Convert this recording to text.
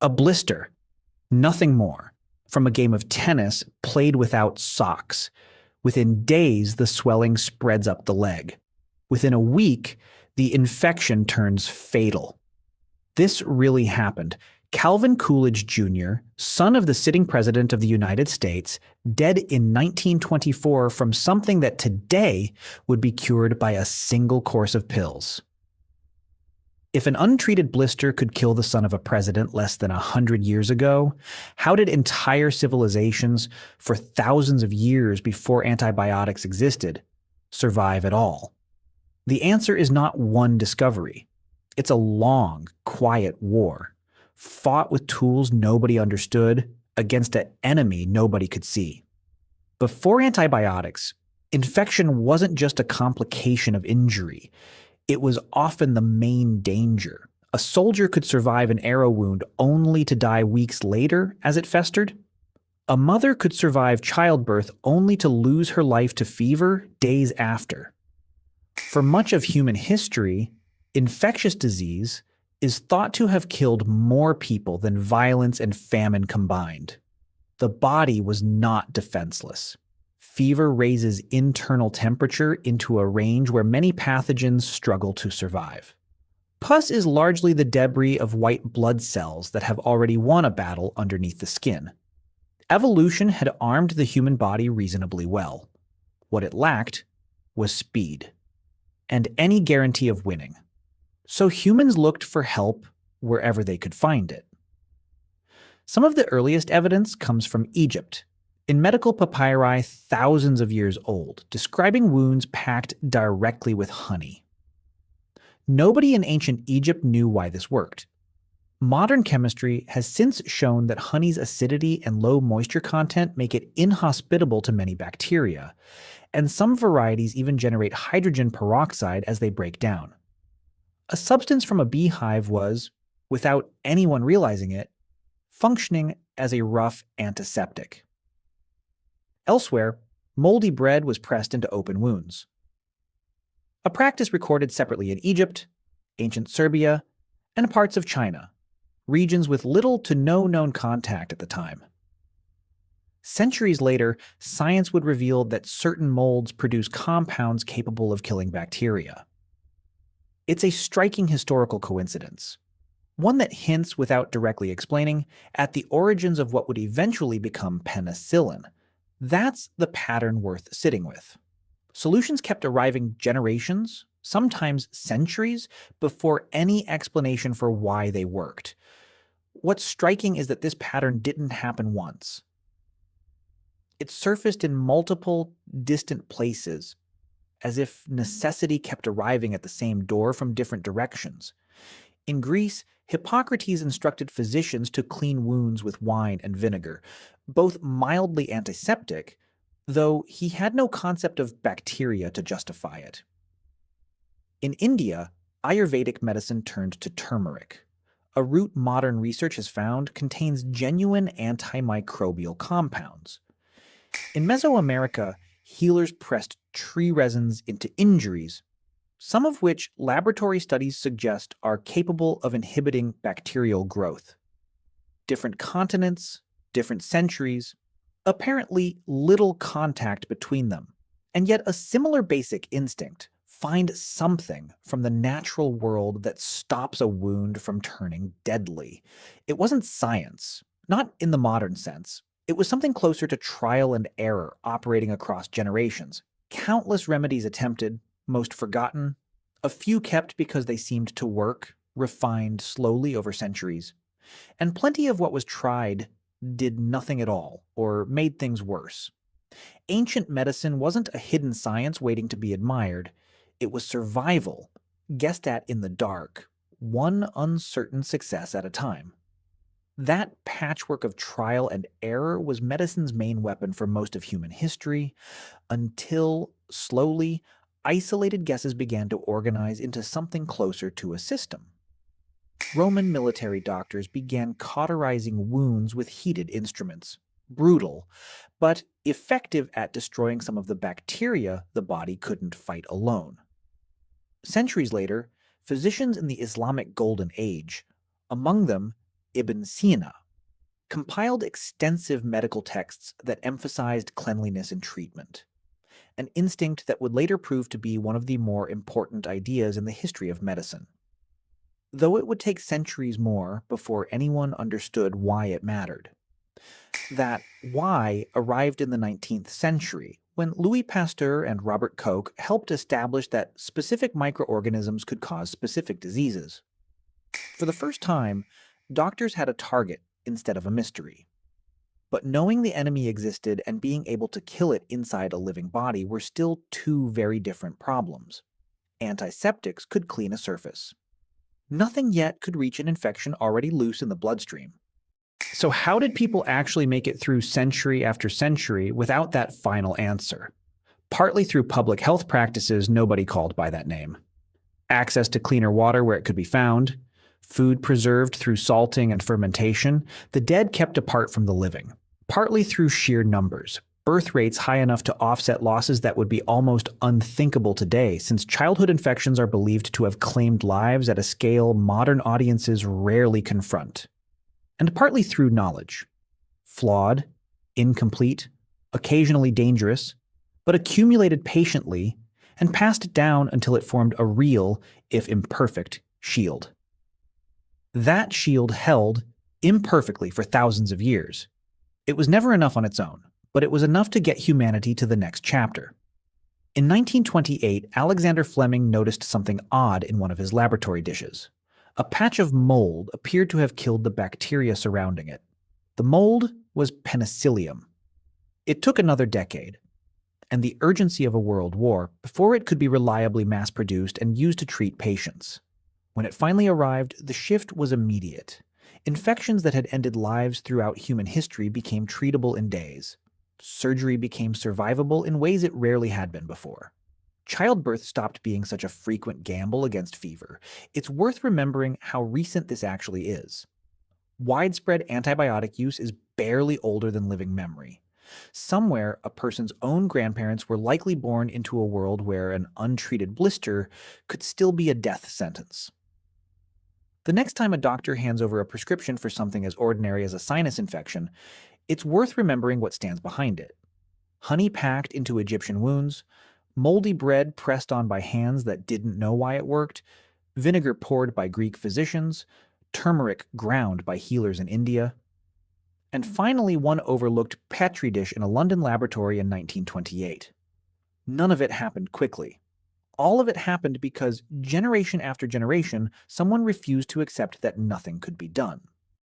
A blister, nothing more, from a game of tennis played without socks. Within days, the swelling spreads up the leg. Within a week, the infection turns fatal. This really happened. Calvin Coolidge Jr., son of the sitting president of the United States, dead in 1924 from something that today would be cured by a single course of pills. If an untreated blister could kill the son of a president less than 100 years ago, how did entire civilizations, for thousands of years before antibiotics existed, survive at all? The answer is not one discovery. It's a long, quiet war, fought with tools nobody understood against an enemy nobody could see. Before antibiotics, infection wasn't just a complication of injury. It was often the main danger. A soldier could survive an arrow wound only to die weeks later as it festered. A mother could survive childbirth only to lose her life to fever days after. For much of human history, infectious disease is thought to have killed more people than violence and famine combined. The body was not defenseless. Fever raises internal temperature into a range where many pathogens struggle to survive. Pus is largely the debris of white blood cells that have already won a battle underneath the skin. Evolution had armed the human body reasonably well. What it lacked was speed, and any guarantee of winning. So humans looked for help wherever they could find it. Some of the earliest evidence comes from Egypt, in medical papyri thousands of years old, describing wounds packed directly with honey. Nobody in ancient Egypt knew why this worked. Modern chemistry has since shown that honey's acidity and low moisture content make it inhospitable to many bacteria, and some varieties even generate hydrogen peroxide as they break down. A substance from a beehive was, without anyone realizing it, functioning as a rough antiseptic. Elsewhere, moldy bread was pressed into open wounds. A practice recorded separately in Egypt, ancient Serbia, and parts of China, regions with little to no known contact at the time. Centuries later, science would reveal that certain molds produce compounds capable of killing bacteria. It's a striking historical coincidence, one that hints, without directly explaining, at the origins of what would eventually become penicillin. That's the pattern worth sitting with. Solutions kept arriving generations, sometimes centuries, before any explanation for why they worked. What's striking is that this pattern didn't happen once. It surfaced in multiple, distant places, as if necessity kept arriving at the same door from different directions. In Greece, Hippocrates instructed physicians to clean wounds with wine and vinegar, both mildly antiseptic, though he had no concept of bacteria to justify it. In India, Ayurvedic medicine turned to turmeric. A root modern research has found contains genuine antimicrobial compounds. In Mesoamerica, healers pressed tree resins into injuries, some of which laboratory studies suggest are capable of inhibiting bacterial growth. Different continents, different centuries, apparently little contact between them, and yet a similar basic instinct: find something from the natural world that stops a wound from turning deadly. It wasn't science, not in the modern sense. It was something closer to trial and error operating across generations. Countless remedies attempted, most forgotten, a few kept because they seemed to work, refined slowly over centuries, and plenty of what was tried did nothing at all or made things worse. Ancient medicine wasn't a hidden science waiting to be admired. It was survival, guessed at in the dark, one uncertain success at a time. That patchwork of trial and error was medicine's main weapon for most of human history, until, slowly, isolated guesses began to organize into something closer to a system. Roman military doctors began cauterizing wounds with heated instruments. Brutal, but effective at destroying some of the bacteria the body couldn't fight alone. Centuries later, physicians in the Islamic Golden Age, among them Ibn Sina, compiled extensive medical texts that emphasized cleanliness in treatment, an instinct that would later prove to be one of the more important ideas in the history of medicine. Though it would take centuries more before anyone understood why it mattered. That why arrived in the 19th century, when Louis Pasteur and Robert Koch helped establish that specific microorganisms could cause specific diseases. For the first time, doctors had a target instead of a mystery. But knowing the enemy existed and being able to kill it inside a living body were still two very different problems. Antiseptics could clean a surface. Nothing yet could reach an infection already loose in the bloodstream. So how did people actually make it through century after century without that final answer? Partly through public health practices nobody called by that name. Access to cleaner water where it could be found, food preserved through salting and fermentation, the dead kept apart from the living. Partly through sheer numbers, birth rates high enough to offset losses that would be almost unthinkable today, since childhood infections are believed to have claimed lives at a scale modern audiences rarely confront. And partly through knowledge. Flawed, incomplete, occasionally dangerous, but accumulated patiently and passed down until it formed a real, if imperfect, shield. That shield held, imperfectly for thousands of years. It was never enough on its own, but it was enough to get humanity to the next chapter. In 1928, Alexander Fleming noticed something odd in one of his laboratory dishes. A patch of mold appeared to have killed the bacteria surrounding it. The mold was penicillium. It took another decade, and the urgency of a world war, before it could be reliably mass-produced and used to treat patients. When it finally arrived, the shift was immediate. Infections that had ended lives throughout human history became treatable in days. Surgery became survivable in ways it rarely had been before. Childbirth stopped being such a frequent gamble against fever. It's worth remembering how recent this actually is. Widespread antibiotic use is barely older than living memory. Somewhere, a person's own grandparents were likely born into a world where an untreated blister could still be a death sentence. The next time a doctor hands over a prescription for something as ordinary as a sinus infection, it's worth remembering what stands behind it. Honey packed into Egyptian wounds, moldy bread pressed on by hands that didn't know why it worked, vinegar poured by Greek physicians, turmeric ground by healers in India, and finally one overlooked petri dish in a London laboratory in 1928. None of it happened quickly. All of it happened because, generation after generation, someone refused to accept that nothing could be done.